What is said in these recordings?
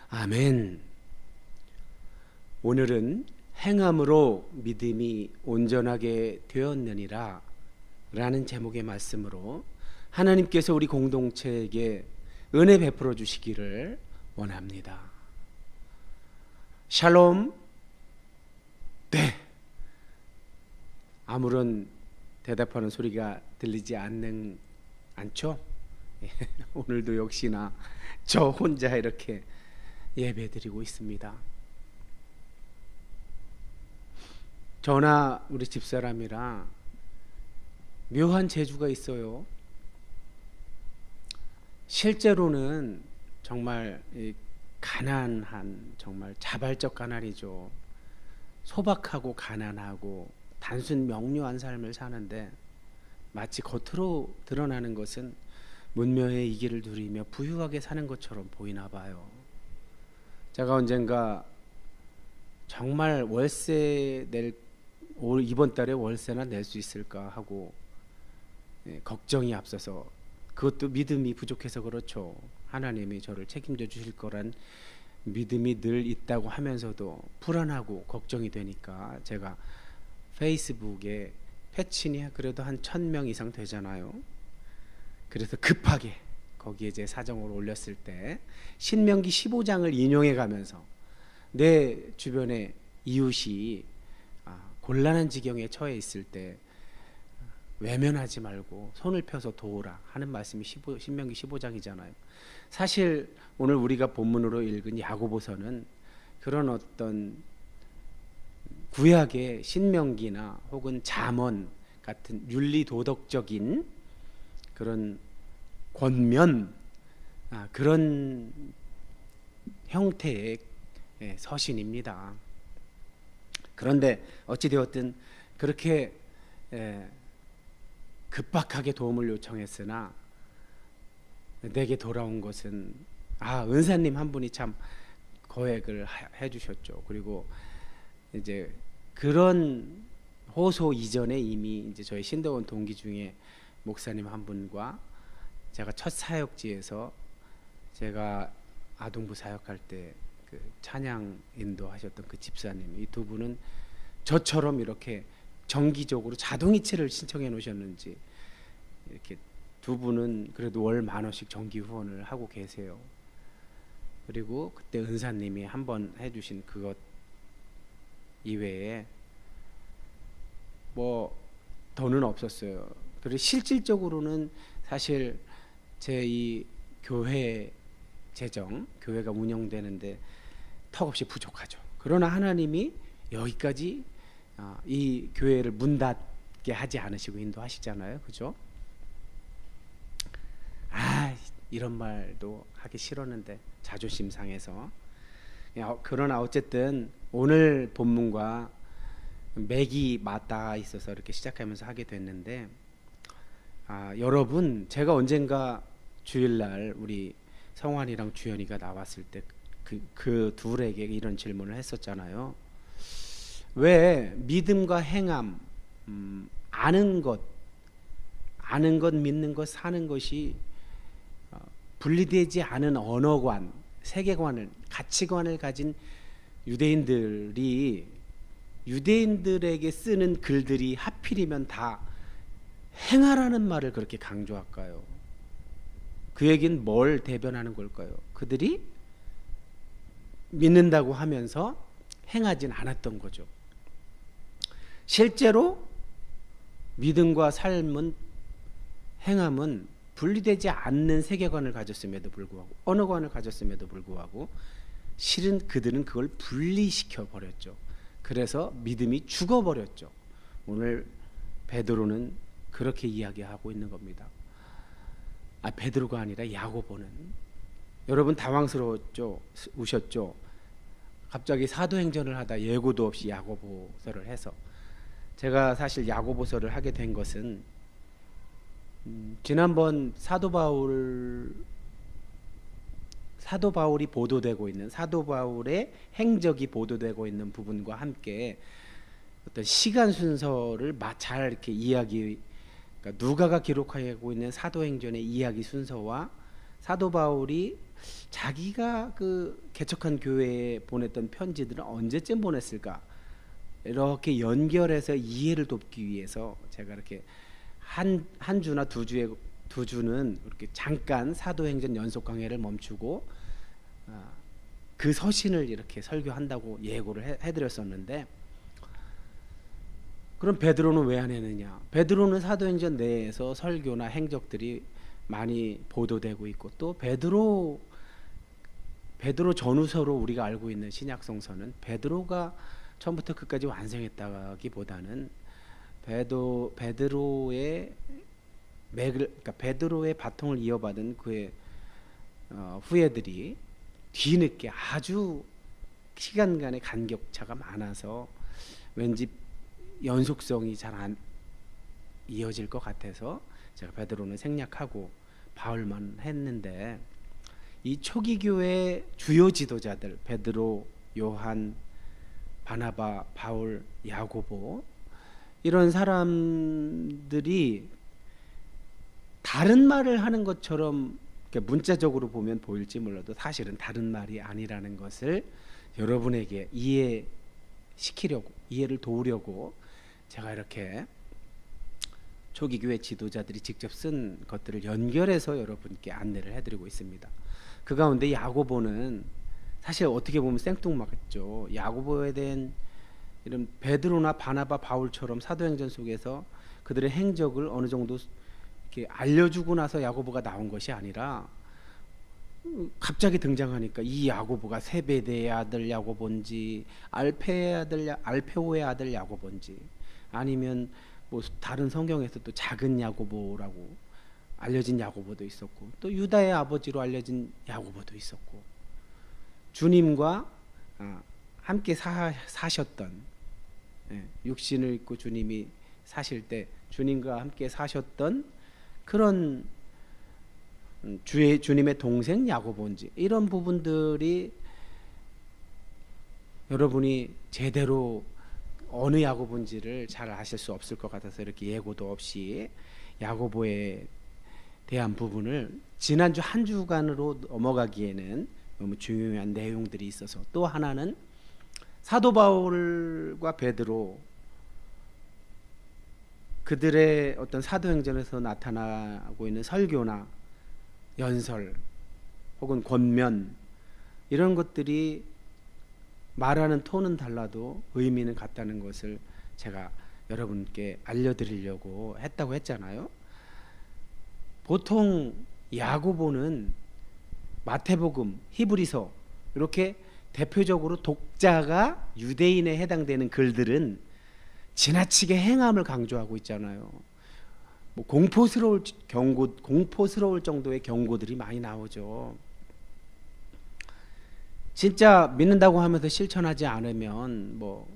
아멘. 오늘은 행함으로 믿음이 온전하게 되었느니라 라는 제목의 말씀으로 하나님께서 우리 공동체에게 은혜 베풀어 주시기를 원합니다. 샬롬. 네. 아무런 대답하는 소리가 들리지 않죠? 오늘도 역시나 저 혼자 이렇게 예배드리고 있습니다. 저나 우리 집사람이라 묘한 재주가 있어요. 실제로는 정말 가난한, 정말 자발적 가난이죠. 소박하고 가난하고 단순 명료한 삶을 사는데 마치 겉으로 드러나는 것은 문명의 이기를 누리며 부유하게 사는 것처럼 보이나 봐요. 제가 언젠가 정말 이번 달에 월세나 낼 수 있을까 하고 걱정이 앞서서, 그것도 믿음이 부족해서 그렇죠. 하나님이 저를 책임져 주실 거란 믿음이 늘 있다고 하면서도 불안하고 걱정이 되니까 제가 페이스북에 패친이 그래도 한 1000명 이상 되잖아요. 그래서 급하게 거기에 제 사정을 올렸을 때 신명기 15장을 인용해 가면서 내 주변에 이웃이 곤란한 지경에 처해 있을 때 외면하지 말고 손을 펴서 도우라 하는 말씀이 신명기 15장이잖아요. 사실 오늘 우리가 본문으로 읽은 야고보서는 그런 어떤 구약의 신명기나 혹은 잠언 같은 윤리 도덕적인 그런 권면, 그런 형태의 서신입니다. 그런데 어찌되었든 그렇게 급박하게 도움을 요청했으나 내게 돌아온 것은 은사님 한 분이 참 거액을 해주셨죠. 그리고 이제 그런 호소 이전에 이미 이제 저희 신도원 동기 중에 목사님 한 분과 제가 첫 사역지에서 제가 아동부 사역할 때 그 찬양 인도하셨던 그 집사님, 이 두 분은 저처럼 이렇게 정기적으로 자동이체를 신청해 놓으셨는지 이렇게 두 분은 그래도 월 10,000원씩 정기 후원을 하고 계세요. 그리고 그때 은사님이 한번 해주신 그것 이외에 뭐 더는 없었어요. 그리고 실질적으로는 사실 제 이 교회 재정, 교회가 운영되는데 턱없이 부족하죠. 그러나 하나님이 여기까지 이 교회를 문 닫게 하지 않으시고 인도하시잖아요. 그죠? 이런 말도 하기 싫었는데 자존심 상해서. 그러나 어쨌든 오늘 본문과 맥이 맞닿아 있어서 이렇게 시작하면서 하게 됐는데, 여러분, 제가 언젠가 주일날 우리 성환이랑 주연이가 나왔을 때 그 둘에게 이런 질문을 했었잖아요. 왜 믿음과 행함, 아는 것, 믿는 것, 사는 것이 분리되지 않은 언어관, 세계관을, 가치관을 가진 유대인들에게 쓰는 글들이 하필이면 다 행하라는 말을 그렇게 강조할까요? 그 얘기는 뭘 대변하는 걸까요? 그들이 믿는다고 하면서 행하진 않았던 거죠. 실제로 믿음과 삶은, 행함은 분리되지 않는 세계관을 가졌음에도 불구하고, 언어관을 가졌음에도 불구하고 실은 그들은 그걸 분리시켜 버렸죠. 그래서 믿음이 죽어버렸죠. 오늘 베드로는 그렇게 이야기하고 있는 겁니다. 베드로가 아니라 야고보는. 여러분 당황스러웠죠? 우셨죠? 갑자기 사도행전을 하다 예고도 없이 야고보서를 해서. 제가 사실 야고보서를 하게 된 것은 지난번 사도 바울이 보도되고 있는, 사도 바울의 행적이 보도되고 있는 부분과 함께 어떤 시간 순서를 잘 이렇게 그러니까 누가가 기록하고 있는 사도행전의 이야기 순서와 사도 바울이 자기가 그 개척한 교회에 보냈던 편지들은 언제쯤 보냈을까? 이렇게 연결해서 이해를 돕기 위해서 제가 이렇게 한 주나 두 주는 이렇게 잠깐 사도행전 연속 강해를 멈추고 그 서신을 이렇게 설교한다고 예고를 해드렸었는데, 그럼 베드로는 왜 안 했느냐? 베드로는 사도행전 내에서 설교나 행적들이 많이 보도되고 있고, 또 베드로 전후서로 우리가 알고 있는 신약성서는 베드로가 처음부터 끝까지 완성했다기보다는 베드로의 그러니까 베드로의 바통을 이어받은 그의 후예들이 뒤늦게 아주 시간간의 간격차가 많아서 왠지 연속성이 잘 안 이어질 것 같아서 제가 베드로는 생략하고 바울만 했는데, 이 초기 교회 주요 지도자들 베드로, 요한, 바나바, 바울, 야고보, 이런 사람들이 다른 말을 하는 것처럼 문자적으로 보면 보일지 몰라도 사실은 다른 말이 아니라는 것을 여러분에게 이해를 도우려고 제가 이렇게 초기 교회 지도자들이 직접 쓴 것들을 연결해서 여러분께 안내를 해드리고 있습니다. 그 가운데 야고보는 사실 어떻게 보면 생뚱맞죠. 야고보에 대한 이런 베드로나 바나바, 바울처럼 사도행전 속에서 그들의 행적을 어느 정도 이렇게 알려주고 나서 야고보가 나온 것이 아니라 갑자기 등장하니까 이 야고보가 세베대의 아들 야고보인지 알페오의 아들 야고보인지, 아니면 뭐 다른 성경에서 또 작은 야고보라고 알려진 야고보도 있었고, 또 유다의 아버지로 알려진 야고보도 있었고, 주님과 함께 사셨던, 육신을 입고 주님이 사실 때 주님과 함께 사셨던 그런 주님의 동생 야고보인지, 이런 부분들이 여러분이 제대로 어느 야고보인지를 잘 아실 수 없을 것 같아서 이렇게 예고도 없이 야고보에 대한 부분을 지난주 한 주간으로 넘어가기에는 너무 중요한 내용들이 있어서, 또 하나는 사도 바울과 베드로, 그들의 어떤 사도행전에서 나타나고 있는 설교나 연설 혹은 권면, 이런 것들이 말하는 톤은 달라도 의미는 같다는 것을 제가 여러분께 알려드리려고 했다고 했잖아요. 보통 야고보는 마태복음, 히브리서, 이렇게 대표적으로 독자가 유대인에 해당되는 글들은 지나치게 행함을 강조하고 있잖아요. 뭐 공포스러울 정도의 경고들이 많이 나오죠. 진짜 믿는다고 하면서 실천하지 않으면 뭐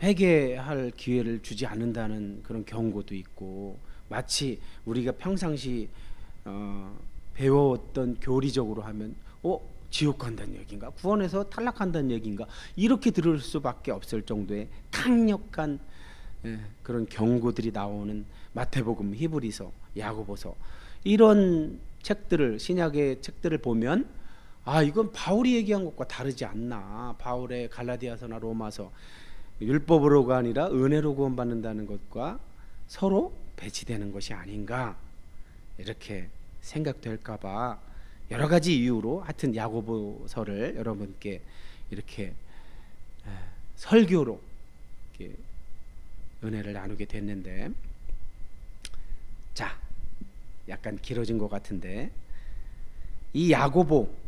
회개할 기회를 주지 않는다는 그런 경고도 있고, 마치 우리가 평상시 배웠던 교리적으로 하면 지옥 간다는 얘기인가, 구원에서 탈락한다는 얘기인가, 이렇게 들을 수밖에 없을 정도의 강력한 그런 경고들이 나오는 마태복음, 히브리서, 야고보서, 이런 책들을, 신약의 책들을 보면 이건 바울이 얘기한 것과 다르지 않나, 바울의 갈라디아서나 로마서 율법으로가 아니라 은혜로 구원받는다는 것과 서로 배치되는 것이 아닌가, 이렇게 생각될까봐 여러 가지 이유로 하여튼 야고보서를 여러분께 이렇게 설교로 이렇게 은혜를 나누게 됐는데, 자, 약간 길어진 것 같은데, 이 야고보,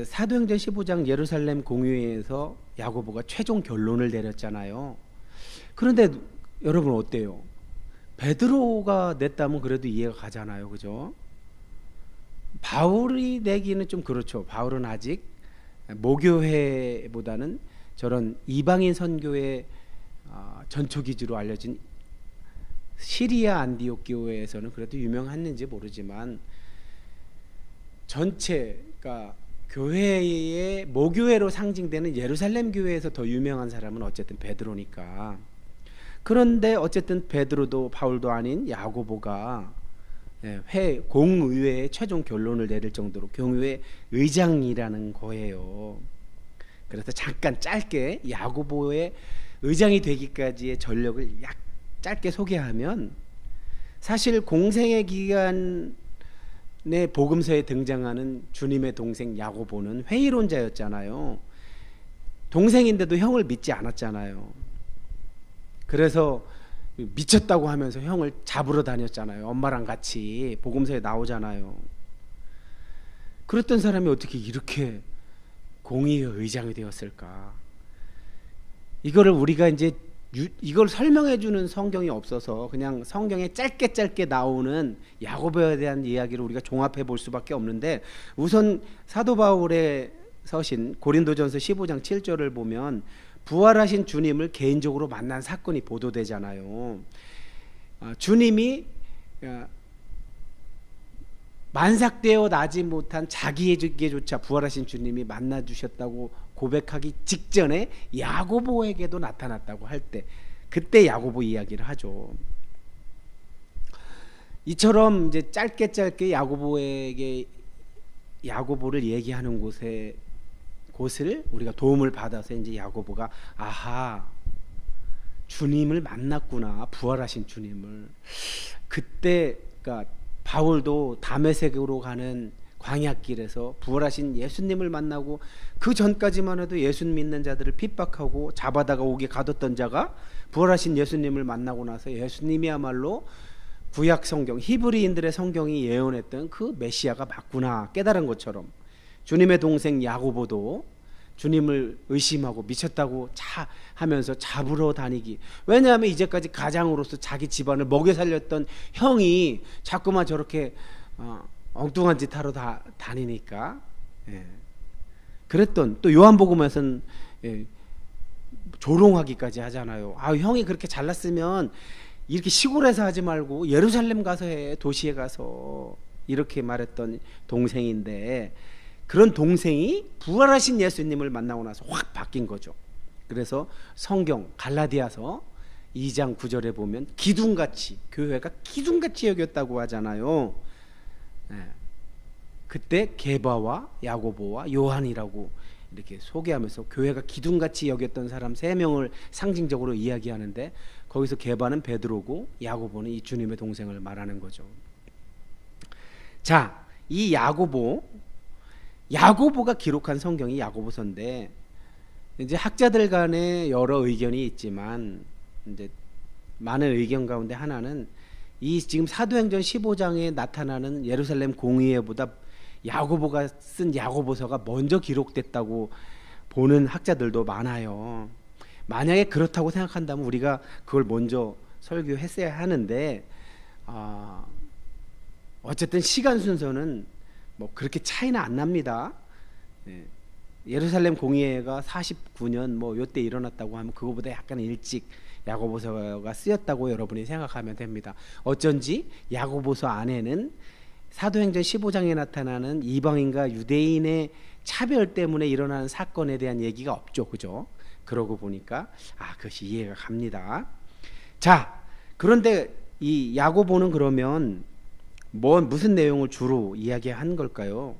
사도행전 15장 예루살렘 공회에서 야고보가 최종 결론을 내렸잖아요. 그런데 여러분 어때요? 베드로가 냈다면 그래도 이해가 가잖아요, 그죠? 바울이 내기는 좀 그렇죠. 바울은 아직 모교회보다는 저런 이방인 선교의 전초기지로 알려진 시리아 안디옥 교회에서는 그래도 유명했는지 모르지만, 전체가 교회의 모교회로 상징되는 예루살렘 교회에서 더 유명한 사람은 어쨌든 베드로니까. 그런데 어쨌든 베드로도 바울도 아닌 야고보가 공의회의 최종 결론을 내릴 정도로 교회 의장이라는 거예요. 그래서 잠깐 짧게 야고보의 의장이 되기까지의 전력을 짧게 소개하면, 사실 공생의 기간에 복음서에 등장하는 주님의 동생 야고보는 회의론자였잖아요. 동생인데도 형을 믿지 않았잖아요. 그래서 미쳤다고 하면서 형을 잡으러 다녔잖아요. 엄마랑 같이 복음서에 나오잖아요. 그랬던 사람이 어떻게 이렇게 공의회 의장이 되었을까? 이거를 우리가 이제 이걸 설명해 주는 성경이 없어서 그냥 성경에 짧게 나오는 야고보에 대한 이야기를 우리가 종합해 볼 수밖에 없는데, 우선 사도 바울의 서신 고린도전서 15장 7절을 보면 부활하신 주님을 개인적으로 만난 사건이 보도되잖아요. 주님이 만삭되어 나지 못한 자기에게조차 부활하신 주님이 만나 주셨다고 고백하기 직전에 야고보에게도 나타났다고 할 때, 그때 야고보 이야기를 하죠. 이처럼 이제 짧게 야고보를 얘기하는 곳을 우리가 도움을 받아서 이제 야고보가 아하, 주님을 만났구나, 부활하신 주님을. 그때 그러니까 바울도 다메섹으로 가는 광야길에서 부활하신 예수님을 만나고, 그 전까지만 해도 예수 믿는 자들을 핍박하고 잡아다가 오게 가뒀던 자가 부활하신 예수님을 만나고 나서 예수님이야말로 구약 성경, 히브리인들의 성경이 예언했던 그 메시아가 맞구나 깨달은 것처럼, 주님의 동생 야고보도 주님을 의심하고 미쳤다고 하면서 잡으러 다니기. 왜냐하면 이제까지 가장으로서 자기 집안을 먹여 살렸던 형이 자꾸만 저렇게 엉뚱한 짓 하러 다니니까. 그랬던, 또 요한복음에서는 조롱하기까지 하잖아요. 형이 그렇게 잘났으면 이렇게 시골에서 하지 말고 예루살렘 가서 해, 도시에 가서. 이렇게 말했던 동생인데, 그런 동생이 부활하신 예수님을 만나고 나서 확 바뀐 거죠. 그래서 성경 갈라디아서 2장 9절에 보면 기둥같이, 교회가 기둥같이 여겼다고 하잖아요. 그때 게바와 야고보와 요한이라고 이렇게 소개하면서 교회가 기둥같이 여겼던 사람 3명을 상징적으로 이야기하는데, 거기서 게바는 베드로고 야고보는 이 주님의 동생을 말하는 거죠. 자, 이 야고보가 기록한 성경이 야고보서인데, 이제 학자들 간에 여러 의견이 있지만 이제 많은 의견 가운데 하나는 이 지금 사도행전 15장에 나타나는 예루살렘 공의회보다 야고보가 쓴 야고보서가 먼저 기록됐다고 보는 학자들도 많아요. 만약에 그렇다고 생각한다면 우리가 그걸 먼저 설교했어야 하는데, 어쨌든 시간 순서는 뭐 그렇게 차이는 안 납니다. 예루살렘 공의회가 49년 뭐 요때 일어났다고 하면 그거보다 약간 일찍 야고보서가 쓰였다고 여러분이 생각하면 됩니다. 어쩐지 야고보서 안에는 사도행전 15장에 나타나는 이방인과 유대인의 차별 때문에 일어나는 사건에 대한 얘기가 없죠, 그죠? 그러고 보니까 그것이 이해가 갑니다. 자, 그런데 이 야고보는 그러면 무슨 내용을 주로 이야기한 걸까요?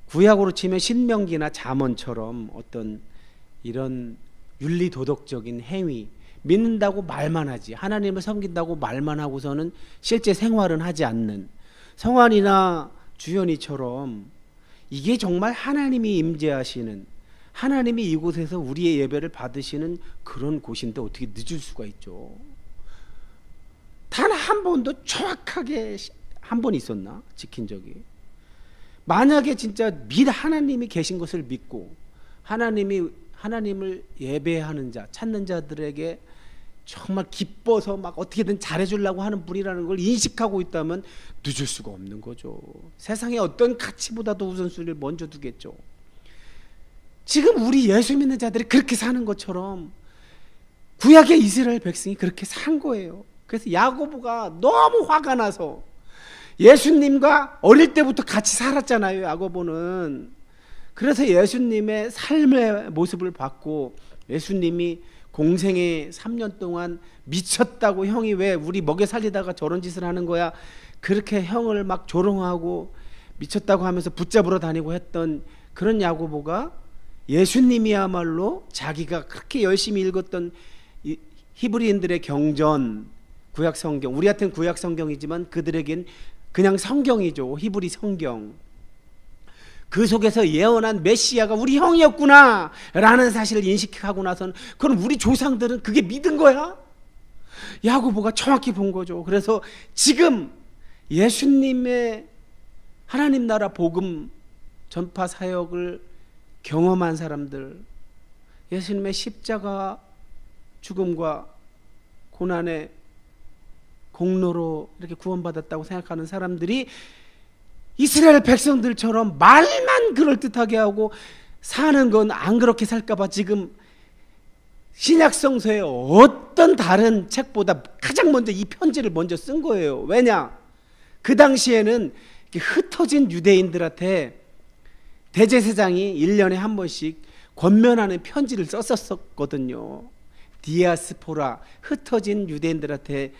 구약으로 치면 신명기나 잠언처럼 어떤 이런 윤리 도덕적인 행위, 믿는다고 말만 하지, 하나님을 섬긴다고 말만 하고서는 실제 생활은 하지 않는 성환이나 주연이처럼, 이게 정말 하나님이 임재하시는, 하나님이 이곳에서 우리의 예배를 받으시는 그런 곳인데 어떻게 늦을 수가 있죠? 단 한 번도 정확하게 한 번 있었나? 지킨 적이. 만약에 진짜 하나님이 계신 것을 믿고 하나님을 예배하는 자, 찾는 자들에게 정말 기뻐서 막 어떻게든 잘해주려고 하는 분이라는 걸 인식하고 있다면 늦을 수가 없는 거죠. 세상의 어떤 가치보다도 우선순위를 먼저 두겠죠. 지금 우리 예수 믿는 자들이 그렇게 사는 것처럼 구약의 이스라엘 백성이 그렇게 산 거예요. 그래서 야고보가 너무 화가 나서, 예수님과 어릴 때부터 같이 살았잖아요, 야고보는. 그래서 예수님의 삶의 모습을 봤고, 예수님이 공생에 3년 동안 미쳤다고, 형이 왜 우리 먹여 살리다가 저런 짓을 하는 거야, 그렇게 형을 막 조롱하고 미쳤다고 하면서 붙잡으러 다니고 했던 그런 야고보가 예수님이야말로 자기가 그렇게 열심히 읽었던 히브리인들의 경전, 구약 성경, 우리 같은 구약 성경이지만 그들에겐 그냥 성경이죠. 히브리 성경. 그 속에서 예언한 메시아가 우리 형이었구나 라는 사실을 인식하고 나서는, 그럼 우리 조상들은 그게 믿은 거야? 야고보가 정확히 본 거죠. 그래서 지금 예수님의 하나님 나라 복음 전파 사역을 경험한 사람들, 예수님의 십자가 죽음과 고난의 공로로 이렇게 구원받았다고 생각하는 사람들이 이스라엘 백성들처럼 말만 그럴듯하게 하고 사는 건 안 그렇게 살까봐 지금 신약성서의 어떤 다른 책보다 가장 먼저 이 편지를 먼저 쓴 거예요. 왜냐? 그 당시에는 흩어진 유대인들한테 대제사장이 1년에 한 번씩 권면하는 편지를 썼었거든요. 디아스포라, 흩어진 유대인들한테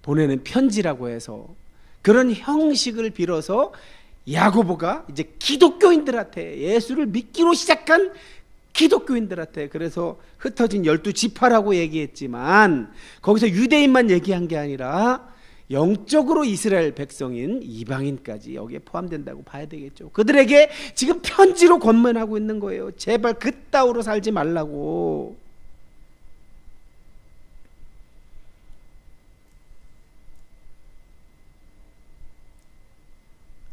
보내는 편지라고 해서, 그런 형식을 빌어서 야고보가 이제 기독교인들한테, 예수를 믿기로 시작한 기독교인들한테, 그래서 흩어진 12지파라고 얘기했지만 거기서 유대인만 얘기한 게 아니라 영적으로 이스라엘 백성인 이방인까지 여기에 포함된다고 봐야 되겠죠. 그들에게 지금 편지로 권면하고 있는 거예요. 제발 그따위로 살지 말라고.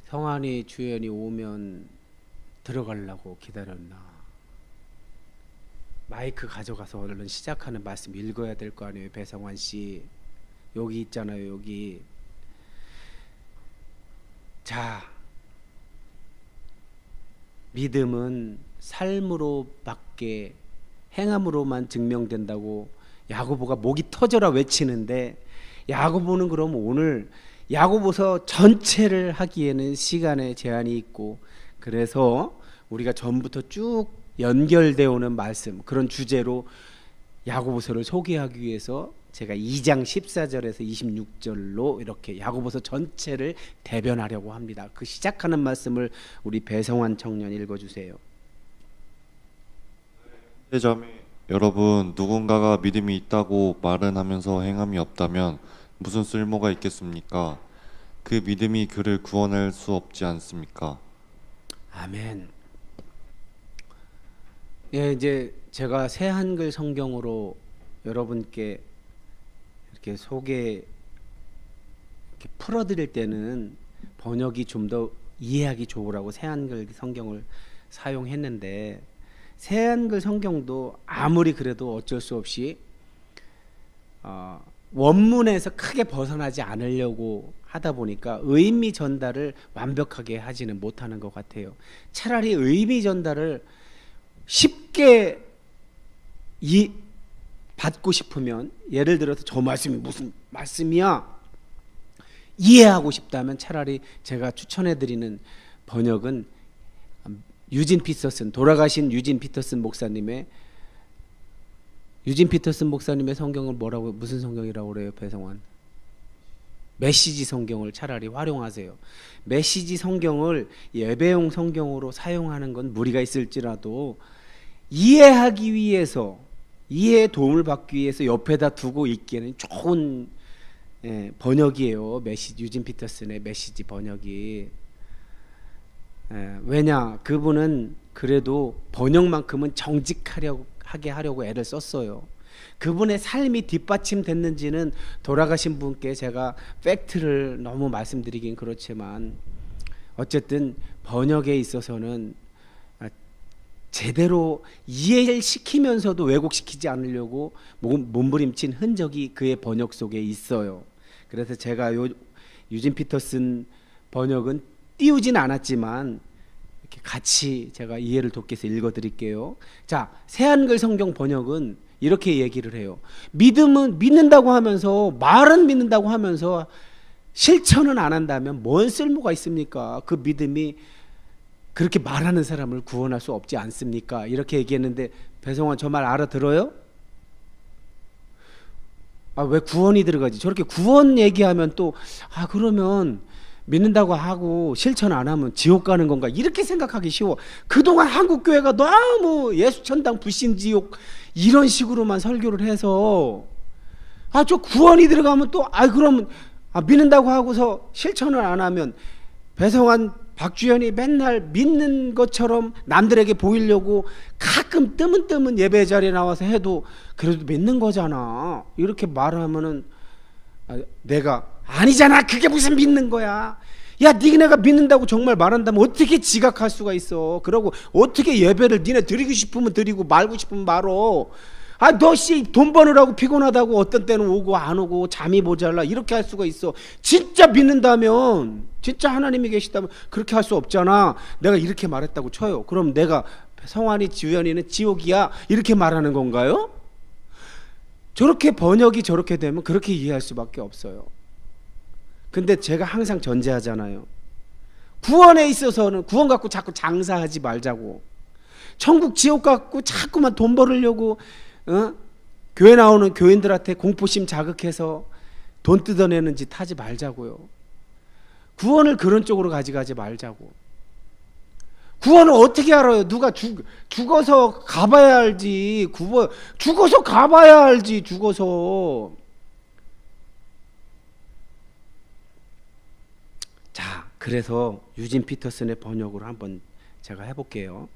성환이 주연이 오면 들어가려고 기다렸나. 마이크 가져가서 얼른 시작하는 말씀 읽어야 될 거 아니에요. 배성환 씨 여기 있잖아요. 여기. 자, 믿음은 삶으로밖에, 행함으로만 증명된다고 야고보가 목이 터져라 외치는데, 야고보는 그럼 오늘 야고보서 전체를 하기에는 시간의 제한이 있고, 그래서 우리가 전부터 쭉 연결되어 오는 말씀, 그런 주제로 야고보서를 소개하기 위해서 제가 2장 14절에서 26절로 이렇게 야고보서 전체를 대변하려고 합니다. 그 시작하는 말씀을 우리 배성환 청년 읽어주세요. 자매 여러분, 누군가가 믿음이 있다고 말은 하면서 행함이 없다면 무슨 쓸모가 있겠습니까? 그 믿음이 그를 구원할 수 없지 않습니까? 아멘. 예, 이제 제가 새 한글 성경으로 여러분께 이렇게 이렇게 풀어드릴 때는 번역이 좀 더 이해하기 좋으라고 새 한글 성경을 사용했는데, 새 한글 성경도 아무리 그래도 어쩔 수 없이 원문에서 크게 벗어나지 않으려고 하다 보니까 의미 전달을 완벽하게 하지는 못하는 것 같아요. 차라리 의미 전달을 쉽게 받고 싶으면, 예를 들어서 저 말씀이 무슨 말씀이야 이해하고 싶다면 차라리 제가 추천해드리는 번역은 유진 피터슨, 돌아가신 유진 피터슨 목사님의 성경을 뭐라고, 무슨 성경이라고 그래요? 배성환, 메시지 성경을 차라리 활용하세요. 메시지 성경을 예배용 성경으로 사용하는 건 무리가 있을지라도 이해하기 위해서, 이해에 도움을 받기 위해서 옆에다 두고 읽기에는 좋은 번역이에요. 유진 피터슨의 메시지 번역이. 왜냐, 그분은 그래도 번역만큼은 정직하게 하려고 애를 썼어요. 그분의 삶이 뒷받침됐는지는 돌아가신 분께 제가 팩트를 너무 말씀드리긴 그렇지만, 어쨌든 번역에 있어서는 제대로 이해시키면서도 왜곡시키지 않으려고 몸부림친 흔적이 그의 번역 속에 있어요. 그래서 제가 유진 피터슨 번역은 띄우진 않았지만 이렇게 같이 제가 이해를 돕기 위해서 읽어드릴게요. 자, 새한글 성경 번역은 이렇게 얘기를 해요. 믿음은 믿는다고 하면서, 말은 믿는다고 하면서 실천은 안 한다면 뭔 쓸모가 있습니까? 그 믿음이 그렇게 말하는 사람을 구원할 수 없지 않습니까? 이렇게 얘기했는데, 배성환 저 말 알아들어요? 아, 왜 구원이 들어가지? 저렇게 구원 얘기하면 또 그러면 믿는다고 하고 실천 안 하면 지옥 가는 건가? 이렇게 생각하기 쉬워. 그동안 한국 교회가 너무 예수 천당 불신 지옥 이런 식으로만 설교를 해서 저 구원이 들어가면 또 그러면 믿는다고 하고서 실천을 안 하면 배성환 박주현이 맨날 믿는 것처럼 남들에게 보이려고 가끔 뜨문뜨문 예배 자리에 나와서 해도 그래도 믿는 거잖아. 이렇게 말하면은 내가 아니잖아. 그게 무슨 믿는 거야. 야, 니네가 믿는다고 정말 말한다면 어떻게 지각할 수가 있어. 그러고 어떻게 예배를 니네 드리고 싶으면 드리고 말고 싶으면 말어. 너 돈 버느라고 피곤하다고 어떤 때는 오고 안 오고 잠이 모자라 이렇게 할 수가 있어. 진짜 믿는다면, 진짜 하나님이 계시다면 그렇게 할 수 없잖아. 내가 이렇게 말했다고 쳐요. 그럼 내가 성환이 주연이는 지옥이야 이렇게 말하는 건가요? 저렇게 번역이 저렇게 되면 그렇게 이해할 수밖에 없어요. 근데 제가 항상 전제하잖아요. 구원에 있어서는 구원 갖고 자꾸 장사하지 말자고. 천국 지옥 갖고 자꾸만 돈 벌으려고 교회 나오는 교인들한테 공포심 자극해서 돈 뜯어내는 짓 하지 말자고요. 구원을 그런 쪽으로 가져가지 말자고. 구원을 어떻게 알아요? 누가 죽어서 가봐야 알지. 죽어서 가봐야 알지. 죽어서. 자, 그래서 유진 피터슨의 번역으로 한번 제가 해볼게요.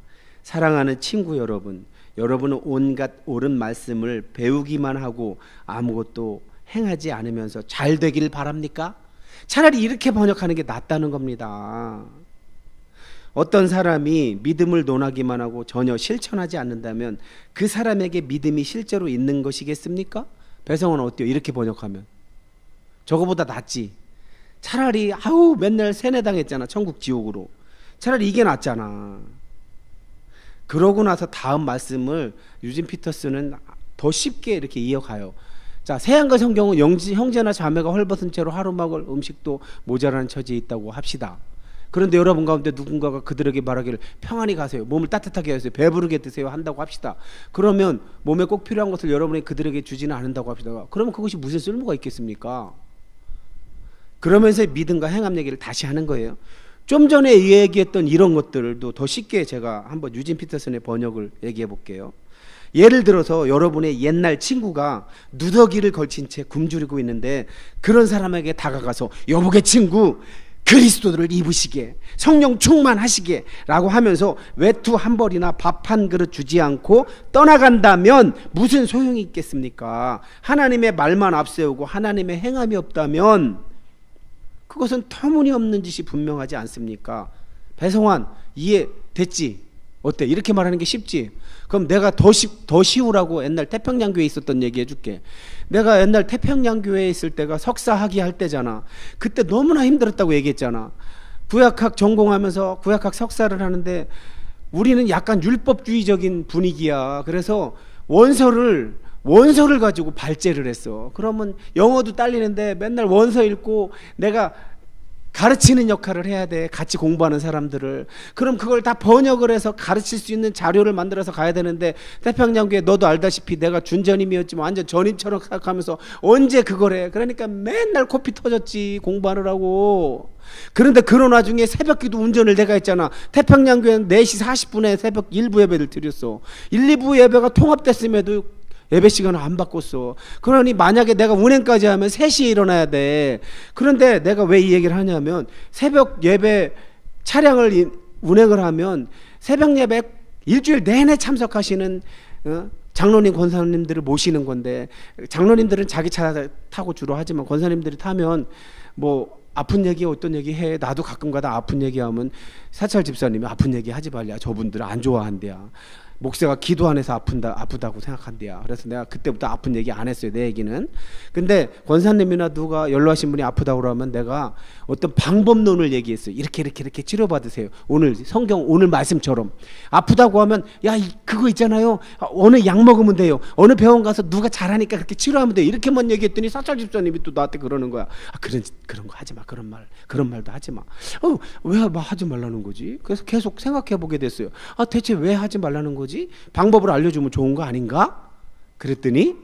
사랑하는 친구 여러분, 여러분은 온갖 옳은 말씀을 배우기만 하고 아무것도 행하지 않으면서 잘 되길 바랍니까? 차라리 이렇게 번역하는 게 낫다는 겁니다. 어떤 사람이 믿음을 논하기만 하고 전혀 실천하지 않는다면 그 사람에게 믿음이 실제로 있는 것이겠습니까? 배성은 어때요? 이렇게 번역하면 저거보다 낫지. 차라리 맨날 세뇌당했잖아. 천국 지옥으로. 차라리 이게 낫잖아. 그러고 나서 다음 말씀을 유진 피터슨은 더 쉽게 이렇게 이어가요. 자, 새한글 성경은 형제나 자매가 헐벗은 채로 하루 먹을 음식도 모자라는 처지에 있다고 합시다. 그런데 여러분 가운데 누군가가 그들에게 말하기를 평안히 가세요, 몸을 따뜻하게 하세요, 배부르게 드세요 한다고 합시다. 그러면 몸에 꼭 필요한 것을 여러분이 그들에게 주지는 않는다고 합시다. 그러면 그것이 무슨 쓸모가 있겠습니까? 그러면서 믿음과 행함 얘기를 다시 하는 거예요. 좀 전에 얘기했던 이런 것들도 더 쉽게 제가 한번 유진 피터슨의 번역을 얘기해 볼게요. 예를 들어서 여러분의 옛날 친구가 누더기를 걸친 채 굶주리고 있는데 그런 사람에게 다가가서 여보게 친구, 그리스도를 입으시게, 성령 충만하시게 라고 하면서 외투 한 벌이나 밥 한 그릇 주지 않고 떠나간다면 무슨 소용이 있겠습니까? 하나님의 말만 앞세우고 하나님의 행함이 없다면 그것은 터무니없는 짓이 분명하지 않습니까? 배성환 이해됐지? 어때? 이렇게 말하는 게 쉽지? 그럼 내가 더 쉬우라고 옛날 태평양교회에 있었던 얘기 해줄게. 내가 옛날 태평양교회에 있을 때가 석사학위 할 때잖아. 그때 너무나 힘들었다고 얘기했잖아. 구약학 전공하면서 구약학 석사를 하는데 우리는 약간 율법주의적인 분위기야. 그래서 원서를 가지고 발제를 했어. 그러면 영어도 딸리는데 맨날 원서 읽고 내가 가르치는 역할을 해야 돼. 같이 공부하는 사람들을. 그럼 그걸 다 번역을 해서 가르칠 수 있는 자료를 만들어서 가야 되는데 태평양교회 너도 알다시피 내가 준전임이었지만 완전 전임처럼 생각하면서 언제 그걸 해. 그러니까 맨날 코피 터졌지 공부하느라고. 그런데 그런 와중에 새벽기도 운전을 내가 했잖아. 태평양교회는 4시 40분에 새벽 1부 예배를 드렸어. 1, 2부 예배가 통합됐음에도 예배 시간을 안 바꿨어. 그러니 만약에 내가 운행까지 하면 3시에 일어나야 돼. 그런데 내가 왜 이 얘기를 하냐면 새벽 예배 차량을 운행을 하면 새벽 예배 일주일 내내 참석하시는 장로님 권사님들을 모시는 건데 장로님들은 자기 차 타고 주로 하지만 권사님들이 타면 뭐 아픈 얘기 어떤 얘기 해. 나도 가끔가다 아픈 얘기하면 사찰 집사님이 아픈 얘기 하지 말랴. 저분들은 안 좋아한대야. 목사가 기도 안 해서 아프다고 생각한대야. 그래서 내가 그때부터 아픈 얘기 안 했어요. 내 얘기는. 근데 권사님이나 누가 연로하신 분이 아프다고 그러면 내가 어떤 방법론을 얘기했어요. 이렇게 치료받으세요. 오늘 성경 오늘 말씀처럼. 아프다고 하면 그거 있잖아요. 어느 약 먹으면 돼요. 어느 병원 가서 누가 잘하니까 그렇게 치료하면 돼요. 이렇게만 얘기했더니 사찰 집사님이 또 나한테 그러는 거야. 그런 거 하지 마. 그런 말도 하지 마. 왜 하지 말라는 거지? 그래서 계속 생각해 보게 됐어요. 대체 왜 하지 말라는 거지? 거지? 방법을 알려주면 좋은 거 아닌가? 그랬더니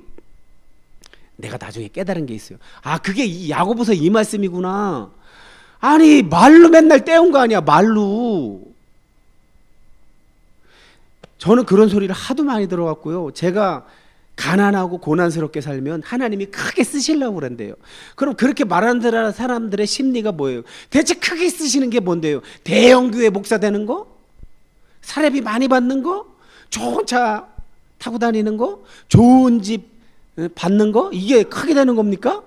내가 나중에 깨달은 게 있어요. 아, 그게 이 야고보서 이 말씀이구나. 아니, 말로 맨날 때운 거 아니야, 말로. 저는 그런 소리를 하도 많이 들어갔고요. 제가 가난하고 고난스럽게 살면 하나님이 크게 쓰시려고 그런대요. 그럼 그렇게 말하는 사람들의 심리가 뭐예요? 대체 크게 쓰시는 게 뭔데요? 대형교회 목사 되는 거? 사례비 많이 받는 거? 좋은 차 타고 다니는 거? 좋은 집 받는 거? 이게 크게 되는 겁니까?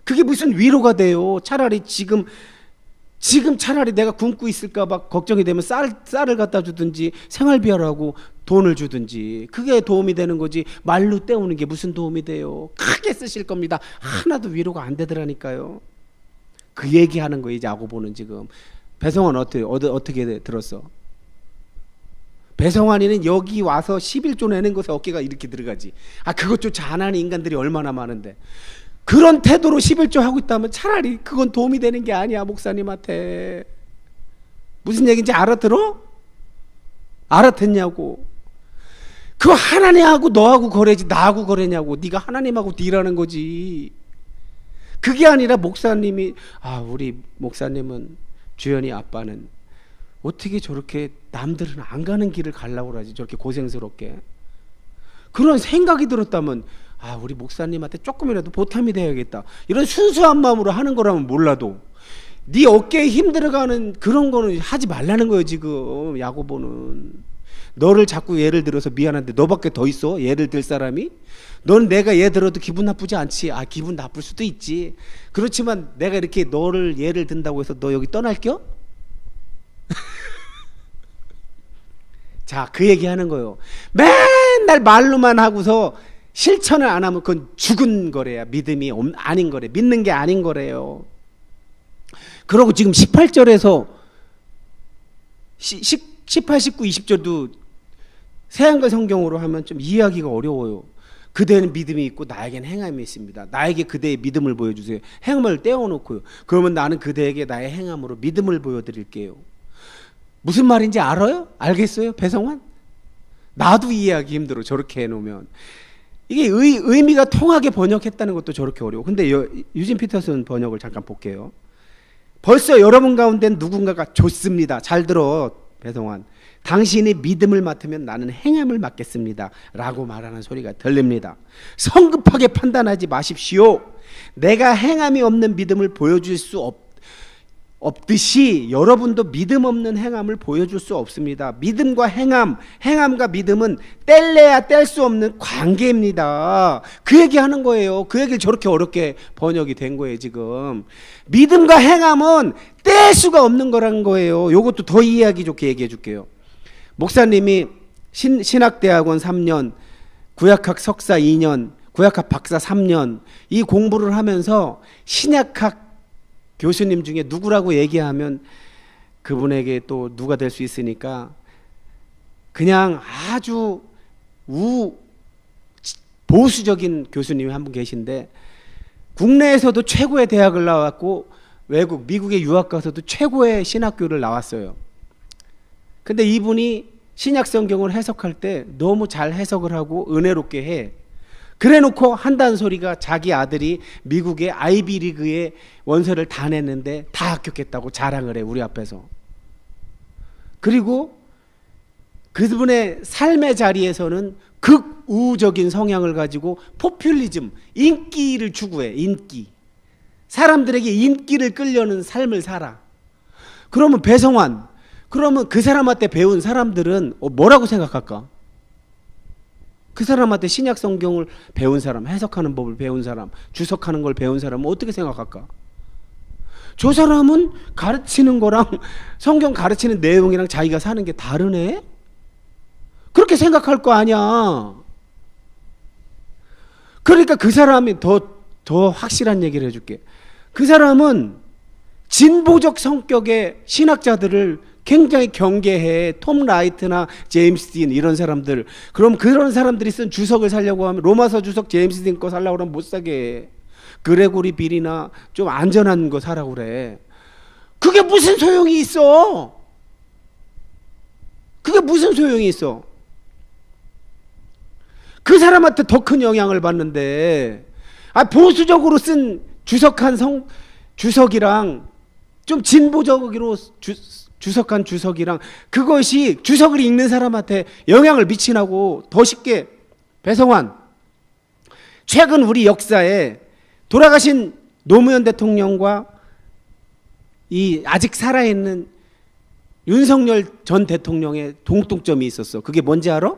그게 무슨 위로가 돼요? 차라리 지금 차라리 내가 굶고 있을까봐 걱정이 되면 쌀을 갖다 주든지 생활비하라고 돈을 주든지, 그게 도움이 되는 거지. 말로 때우는 게 무슨 도움이 돼요? 크게 쓰실 겁니다. 하나도 위로가 안 되더라니까요. 그 얘기하는 거예요, 야고보는 지금. 배성환 어떻게 들었어? 배성환이는 여기 와서 11조 내는 것에 어깨가 이렇게 들어가지. 아, 그것조차 안 하는 인간들이 얼마나 많은데. 그런 태도로 11조 하고 있다면 차라리 그건 도움이 되는 게 아니야, 목사님한테. 무슨 얘기인지 알아들어? 알아듣냐고. 그거 하나님하고 너하고 거래지 나하고 거래냐고. 네가 하나님하고 딜하는 거지. 그게 아니라 목사님이, 아, 우리 목사님은, 주연이 아빠는 어떻게 저렇게 남들은 안 가는 길을 가려고 그러지, 저렇게 고생스럽게. 그런 생각이 들었다면, 아, 우리 목사님한테 조금이라도 보탬이 되어야겠다, 이런 순수한 마음으로 하는 거라면 몰라도, 네 어깨에 힘 들어가는 그런 거는 하지 말라는 거예요. 지금 야고보는 너를 자꾸 예를 들어서 미안한데 너밖에 더 있어? 예를 들 사람이? 넌 내가 예 들어도 기분 나쁘지 않지? 아, 기분 나쁠 수도 있지. 그렇지만 내가 이렇게 너를 예를 든다고 해서 너 여기 떠날겨? 자, 그 얘기하는 거예요. 맨날 말로만 하고서 실천을 안 하면 그건 죽은 거래야. 믿음이 아닌 거래. 믿는 게 아닌 거래요. 그러고 지금 18절에서 18, 19, 20절도 새한글 성경으로 하면 좀 이해하기가 어려워요. 그대는 믿음이 있고 나에게는 행함이 있습니다. 나에게 그대의 믿음을 보여주세요. 행함을 떼어놓고요. 그러면 나는 그대에게 나의 행함으로 믿음을 보여드릴게요. 무슨 말인지 알아요? 알겠어요? 배성환? 나도 이해하기 힘들어, 저렇게 해놓으면. 이게 의미가 통하게 번역했다는 것도 저렇게 어려워. 근데 유진 피터슨 번역을 잠깐 볼게요. 벌써 여러분 가운데 누군가가 좋습니다. 잘 들어, 배성환. 당신이 믿음을 맡으면 나는 행함을 맡겠습니다 라고 말하는 소리가 들립니다. 성급하게 판단하지 마십시오. 내가 행함이 없는 믿음을 보여줄 수 없듯이 여러분도 믿음 없는 행함을 보여줄 수 없습니다. 믿음과 행함과 믿음은 뗄래야 뗄 수 없는 관계입니다. 그 얘기하는 거예요. 그 얘기를 저렇게 어렵게 번역이 된 거예요. 지금 믿음과 행함은 뗄 수가 없는 거라는 거예요. 이것도 더 이해하기 좋게 얘기해 줄게요. 목사님이 신학대학원 3년, 구약학 석사 2년, 구약학 박사 3년 이 공부를 하면서 신약학 교수님 중에 누구라고 얘기하면 그분에게 또 누가 될 수 있으니까 그냥 아주 보수적인 교수님이 한 분 계신데, 국내에서도 최고의 대학을 나왔고 미국에 유학 가서도 최고의 신학교를 나왔어요. 근데 이분이 신약 성경을 해석할 때 너무 잘 해석을 하고 은혜롭게 해. 그래 놓고 한다는 소리가 자기 아들이 미국의 아이비리그에 원서를 다 냈는데 다 합격했다고 자랑을 해, 우리 앞에서. 그리고 그분의 삶의 자리에서는 극우적인 성향을 가지고 포퓰리즘, 인기를 추구해. 인기. 사람들에게 인기를 끌려는 삶을 살아. 그러면 배성환, 그러면 그 사람한테 배운 사람들은 뭐라고 생각할까? 그 사람한테 신약 성경을 배운 사람, 해석하는 법을 배운 사람, 주석하는 걸 배운 사람은 어떻게 생각할까? 저 사람은 가르치는 거랑 성경 가르치는 내용이랑 자기가 사는 게 다르네? 그렇게 생각할 거 아니야. 그러니까 그 사람이 더 확실한 얘기를 해줄게. 그 사람은 진보적 성격의 신학자들을 굉장히 경계해. 톰 라이트나 제임스 딘 이런 사람들. 그럼 그런 사람들이 쓴 주석을 사려고 하면 로마서 주석 제임스 딘 거 사려고 하면 못 사게 해. 그레고리 빌이나 좀 안전한 거 사라고 그래. 그게 무슨 소용이 있어? 그게 무슨 소용이 있어? 그 사람한테 더 큰 영향을 받는데, 보수적으로 쓴 주석이랑 좀 진보적으로 주석한 주석이랑 그것이 주석을 읽는 사람한테 영향을 미치나고 더 쉽게. 배성환, 최근 우리 역사에 돌아가신 노무현 대통령과 이 아직 살아있는 윤석열 전 대통령의 공통점이 있었어. 그게 뭔지 알아?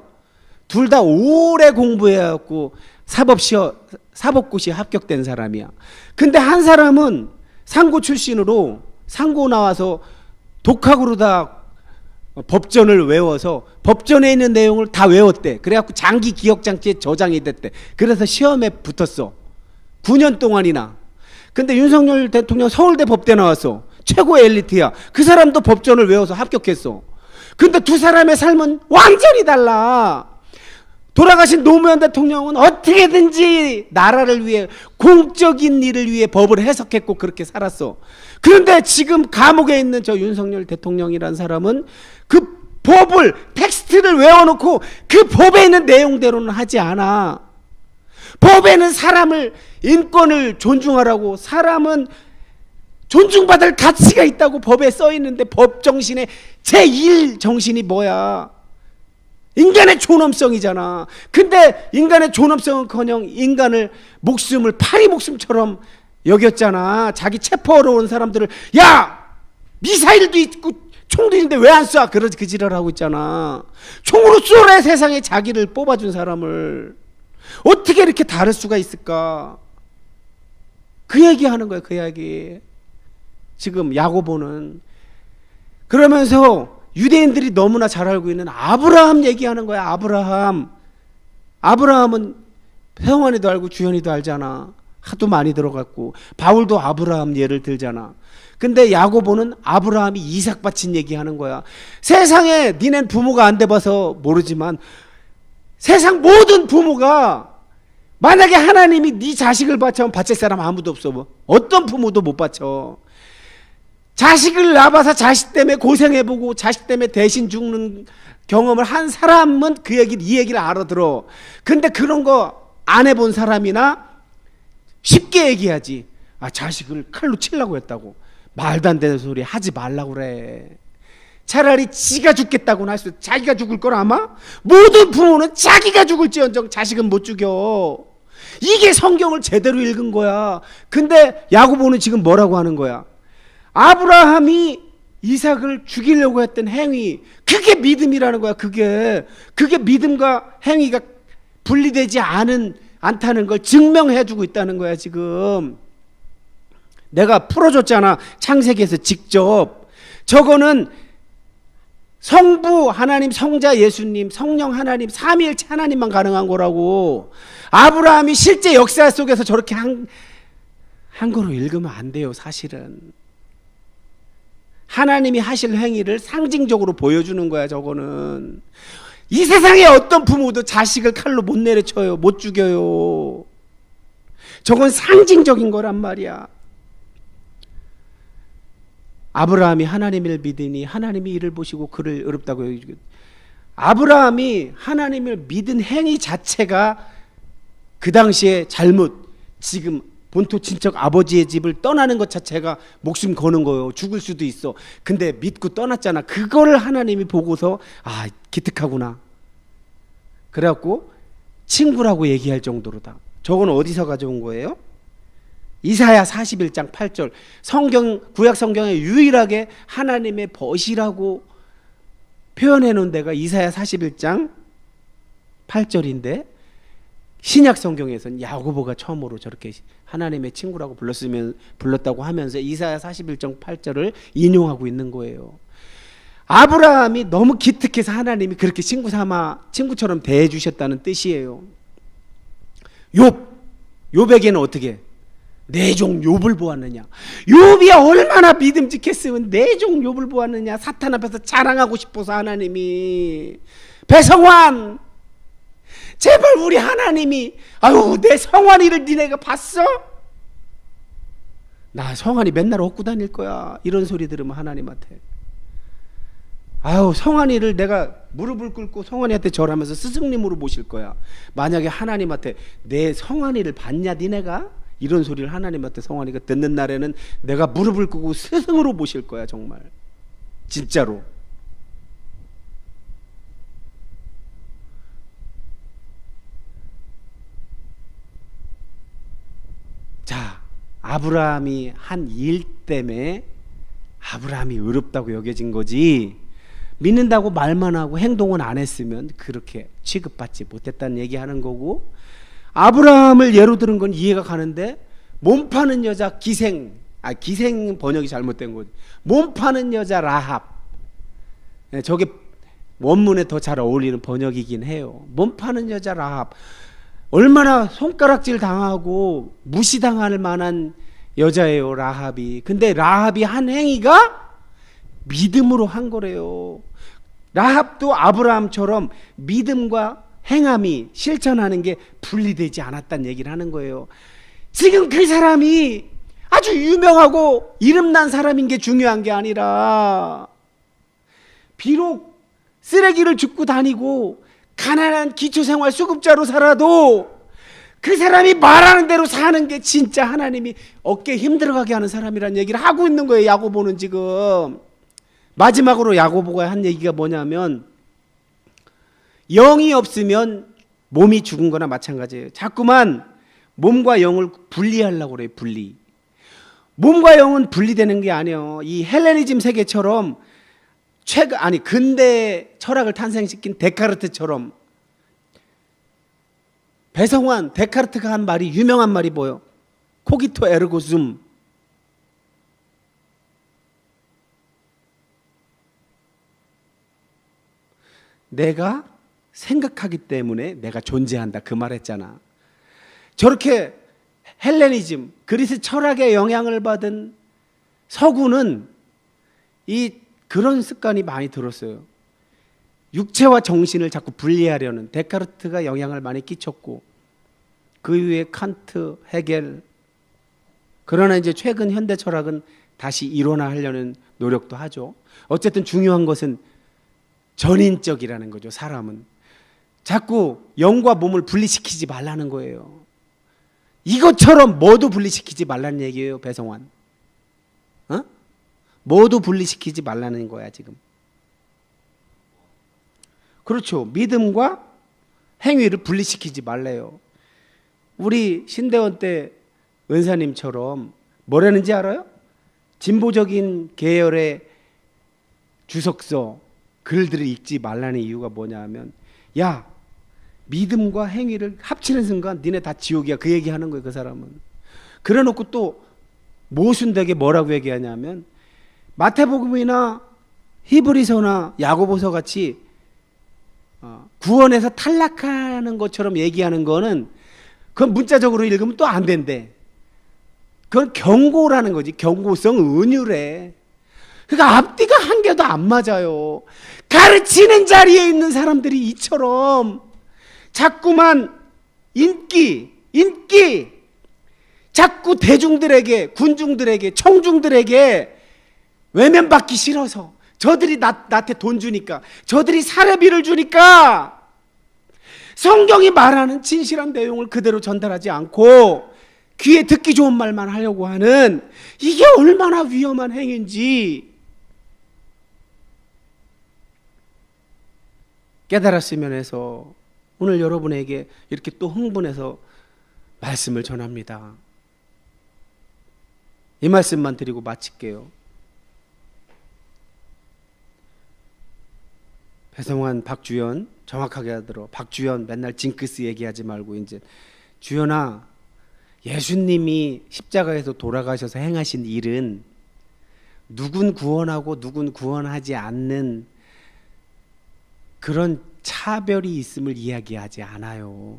둘 다 오래 공부해갖고 사법고시 합격된 사람이야. 근데 한 사람은 상고 출신으로 상고 나와서 독학으로 다 법전을 외워서 법전에 있는 내용을 다 외웠대. 그래갖고 장기 기억장치에 저장이 됐대. 그래서 시험에 붙었어. 9년 동안이나. 근데 윤석열 대통령 서울대 법대 나왔어. 최고의 엘리트야. 그 사람도 법전을 외워서 합격했어. 근데 두 사람의 삶은 완전히 달라. 돌아가신 노무현 대통령은 어떻게든지 나라를 위해, 공적인 일을 위해 법을 해석했고 그렇게 살았어. 그런데 지금 감옥에 있는 저 윤석열 대통령이라는 사람은 그 법을, 텍스트를 외워놓고 그 법에 있는 내용대로는 하지 않아. 법에는 사람을, 인권을 존중하라고, 사람은 존중받을 가치가 있다고 법에 써 있는데 법 정신의 제1 정신이 뭐야? 인간의 존엄성이잖아. 근데 인간의 존엄성은커녕 인간을, 목숨을 파리 목숨처럼 여겼잖아. 자기 체포하러 온 사람들을, 야! 미사일도 있고 총도 있는데 왜 안 쏴? 그 지랄 하고 있잖아. 총으로 쏘래, 세상에 자기를 뽑아준 사람을. 어떻게 이렇게 다를 수가 있을까? 그 얘기 하는 거야, 그 이야기. 지금 야고보는. 그러면서 유대인들이 너무나 잘 알고 있는 아브라함 얘기하는 거야. 아브라함은 성환이도 알고 주현이도 알잖아. 하도 많이 들어갔고. 바울도 아브라함 예를 들잖아. 근데 야고보는 아브라함이 이삭 바친 얘기하는 거야. 세상에 니넨 부모가 안 돼봐서 모르지만 세상 모든 부모가, 만약에 하나님이 네 자식을 바치면 바칠 사람 아무도 없어. 뭐 어떤 부모도 못 바쳐. 자식을 낳아서 자식 때문에 고생해보고 자식 때문에 대신 죽는 경험을 한 사람은 이 얘기를 알아들어. 근데 그런 거 안 해본 사람이나 쉽게 얘기하지. 자식을 칼로 치려고 했다고. 말도 안 되는 소리 하지 말라고 그래. 차라리 지가 죽겠다고는 할 수, 자기가 죽을 걸 아마? 모든 부모는 자기가 죽을지언정 자식은 못 죽여. 이게 성경을 제대로 읽은 거야. 근데 야고보는 지금 뭐라고 하는 거야? 아브라함이 이삭을 죽이려고 했던 행위, 그게 믿음이라는 거야. 그게 믿음과 행위가 분리되지 않다는 걸 증명해주고 있다는 거야. 지금 내가 풀어줬잖아, 창세기에서 직접. 저거는 성부 하나님, 성자 예수님, 성령 하나님, 삼위일체 하나님만 가능한 거라고. 아브라함이 실제 역사 속에서 저렇게 한 거로 읽으면 안 돼요. 사실은 하나님이 하실 행위를 상징적으로 보여주는 거야. 저거는 이 세상에 어떤 부모도 자식을 칼로 못 내려쳐요. 못 죽여요. 저건 상징적인 거란 말이야. 아브라함이 하나님을 믿으니 하나님이 이를 보시고 그를 의롭다고 여기고. 아브라함이 하나님을 믿은 행위 자체가 그 당시에 잘못, 지금 본토 친척 아버지의 집을 떠나는 것 자체가 목숨 거는 거예요. 죽을 수도 있어. 근데 믿고 떠났잖아. 그거를 하나님이 보고서 기특하구나. 그래갖고 친구라고 얘기할 정도로다. 저건 어디서 가져온 거예요? 이사야 41장 8절. 구약 성경에 유일하게 하나님의 벗이라고 표현해 놓은 데가 이사야 41장 8절인데, 신약 성경에서는 야고보가 처음으로 저렇게 하나님의 친구라고 불렀다고 하면서 이사야 41장 8절을 인용하고 있는 거예요. 아브라함이 너무 기특해서 하나님이 그렇게 친구처럼 대해 주셨다는 뜻이에요. 욥에게는 어떻게? 내 종 욥을 보았느냐? 욥이 얼마나 믿음직했으면 내 종 욥을 보았느냐? 사탄 앞에서 자랑하고 싶어서 하나님이. 배성환, 제발 우리 하나님이, 내 성환이를 니네가 봤어? 나 성환이 맨날 얻고 다닐 거야. 이런 소리 들으면 하나님한테. 아유, 성환이를 내가 무릎을 꿇고 성환이한테 절하면서 스승님으로 모실 거야. 만약에 하나님한테 내 성환이를 봤냐 니네가? 이런 소리를 하나님한테 성환이가 듣는 날에는 내가 무릎을 꿇고 스승으로 모실 거야. 정말 진짜로. 자, 아브라함이 한 일 때문에 아브라함이 의롭다고 여겨진 거지, 믿는다고 말만 하고 행동은 안 했으면 그렇게 취급받지 못했다는 얘기하는 거고, 아브라함을 예로 들은 건 이해가 가는데 몸 파는 여자 기생 번역이 잘못된 거지. 몸 파는 여자 라합, 저게 원문에 더 잘 어울리는 번역이긴 해요. 몸 파는 여자 라합, 얼마나 손가락질 당하고 무시당할 만한 여자예요, 라합이. 근데 라합이 한 행위가 믿음으로 한 거래요. 라합도 아브라함처럼 믿음과 행함이 실천하는 게 분리되지 않았다는 얘기를 하는 거예요. 지금 그 사람이 아주 유명하고 이름난 사람인 게 중요한 게 아니라, 비록 쓰레기를 줍고 다니고 가난한 기초생활 수급자로 살아도 그 사람이 말하는 대로 사는 게 진짜 하나님이 어깨 힘들어가게 하는 사람이라는 얘기를 하고 있는 거예요. 야고보는 지금. 마지막으로 야고보가 한 얘기가 뭐냐면, 영이 없으면 몸이 죽은 거나 마찬가지예요. 자꾸만 몸과 영을 분리하려고 그래요. 분리. 몸과 영은 분리되는 게 아니에요. 이 헬레니즘 세계처럼 근대 철학을 탄생시킨 데카르트처럼, 배성환 데카르트가 한 말이, 유명한 말이 뭐예요? 코기토 에르고 숨. 내가 생각하기 때문에 내가 존재한다, 그 말 했잖아. 저렇게 헬레니즘, 그리스 철학의 영향을 받은 서구는 그런 습관이 많이 들었어요. 육체와 정신을 자꾸 분리하려는, 데카르트가 영향을 많이 끼쳤고, 그 이후에 칸트, 헤겔. 그러나 이제 최근 현대 철학은 다시 일원화하려는 노력도 하죠. 어쨌든 중요한 것은 전인적이라는 거죠. 사람은 자꾸 영과 몸을 분리시키지 말라는 거예요. 이것처럼 뭐도 분리시키지 말라는 얘기예요, 배성환. 뭐도 분리시키지 말라는 거야 지금. 그렇죠. 믿음과 행위를 분리시키지 말래요. 우리 신대원 때 은사님처럼 뭐라는지 알아요? 진보적인 계열의 주석서 글들을 읽지 말라는 이유가 뭐냐 하면, 야, 믿음과 행위를 합치는 순간 니네 다 지옥이야, 그 얘기하는 거예요. 그 사람은. 그래 놓고 또 모순되게 뭐라고 얘기하냐면, 마태복음이나 히브리서나 야고보서 같이 구원에서 탈락하는 것처럼 얘기하는 거는, 그건 문자적으로 읽으면 또 안 된대. 그건 경고라는 거지. 경고성 은유래. 그러니까 앞뒤가 한 개도 안 맞아요. 가르치는 자리에 있는 사람들이 이처럼 자꾸만 인기, 자꾸 대중들에게, 군중들에게, 청중들에게 외면받기 싫어서, 저들이 나한테 돈 주니까, 저들이 사례비를 주니까 성경이 말하는 진실한 내용을 그대로 전달하지 않고 귀에 듣기 좋은 말만 하려고 하는, 이게 얼마나 위험한 행위인지 깨달았으면 해서 오늘 여러분에게 이렇게 또 흥분해서 말씀을 전합니다. 이 말씀만 드리고 마칠게요. 배성환, 박주연, 정확하게 하도록, 박주연 맨날 징크스 얘기하지 말고 이제, 주연아, 예수님이 십자가에서 돌아가셔서 행하신 일은 누군 구원하고 누군 구원하지 않는 그런 차별이 있음을 이야기하지 않아요.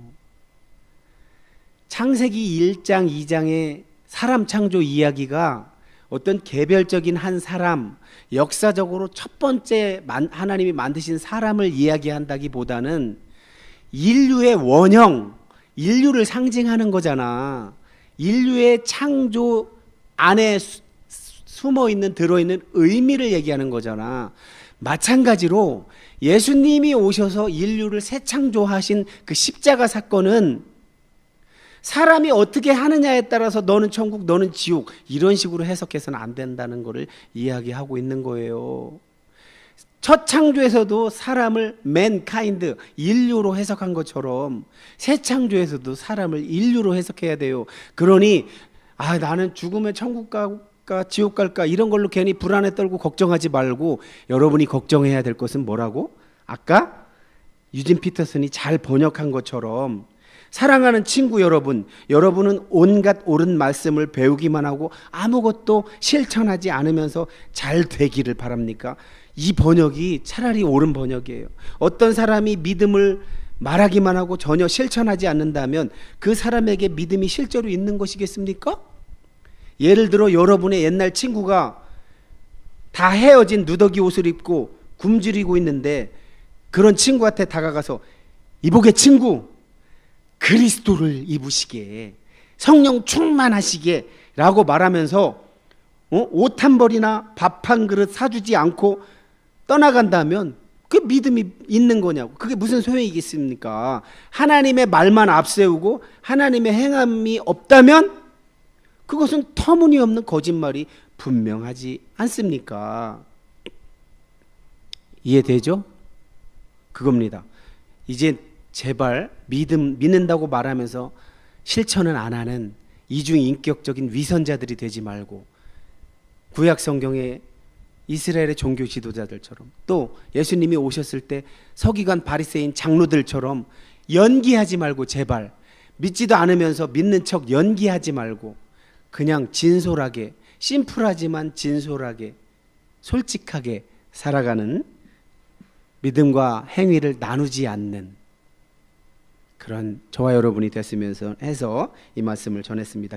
창세기 1장, 2장의 사람 창조 이야기가 어떤 개별적인 한 사람, 역사적으로 첫 번째 하나님이 만드신 사람을 이야기한다기보다는 인류의 원형, 인류를 상징하는 거잖아. 인류의 창조 안에 숨어있는, 들어있는 의미를 얘기하는 거잖아. 마찬가지로 예수님이 오셔서 인류를 새 창조하신 그 십자가 사건은 사람이 어떻게 하느냐에 따라서 너는 천국, 너는 지옥 이런 식으로 해석해서는 안 된다는 것을 이야기하고 있는 거예요. 첫 창조에서도 사람을 mankind, 인류로 해석한 것처럼 새 창조에서도 사람을 인류로 해석해야 돼요. 그러니 나는 죽으면 천국 갈까 지옥 갈까 이런 걸로 괜히 불안에 떨고 걱정하지 말고 여러분이 걱정해야 될 것은 뭐라고? 아까 유진 피터슨이 잘 번역한 것처럼 사랑하는 친구 여러분, 여러분은 온갖 옳은 말씀을 배우기만 하고 아무것도 실천하지 않으면서 잘 되기를 바랍니까? 이 번역이 차라리 옳은 번역이에요. 어떤 사람이 믿음을 말하기만 하고 전혀 실천하지 않는다면 그 사람에게 믿음이 실제로 있는 것이겠습니까? 예를 들어 여러분의 옛날 친구가 다 헤어진 누더기 옷을 입고 굶주리고 있는데 그런 친구한테 다가가서 이보게 친구, 그리스도를 입으시게, 성령 충만하시게 라고 말하면서 옷 한 벌이나 밥 한 그릇 사주지 않고 떠나간다면 그 믿음이 있는 거냐고. 그게 무슨 소용이겠습니까? 하나님의 말만 앞세우고 하나님의 행함이 없다면 그것은 터무니없는 거짓말이 분명하지 않습니까? 이해되죠? 그겁니다. 이제 제발 믿는다고 말하면서 실천은 안 하는 이중인격적인 위선자들이 되지 말고 구약 성경의 이스라엘의 종교 지도자들처럼 또 예수님이 오셨을 때 서기관 바리새인 장로들처럼 연기하지 말고 제발 믿지도 않으면서 믿는 척 연기하지 말고 그냥 진솔하게 심플하지만 진솔하게 솔직하게 살아가는 믿음과 행위를 나누지 않는 그런 저와 여러분이 됐으면서 해서 이 말씀을 전했습니다.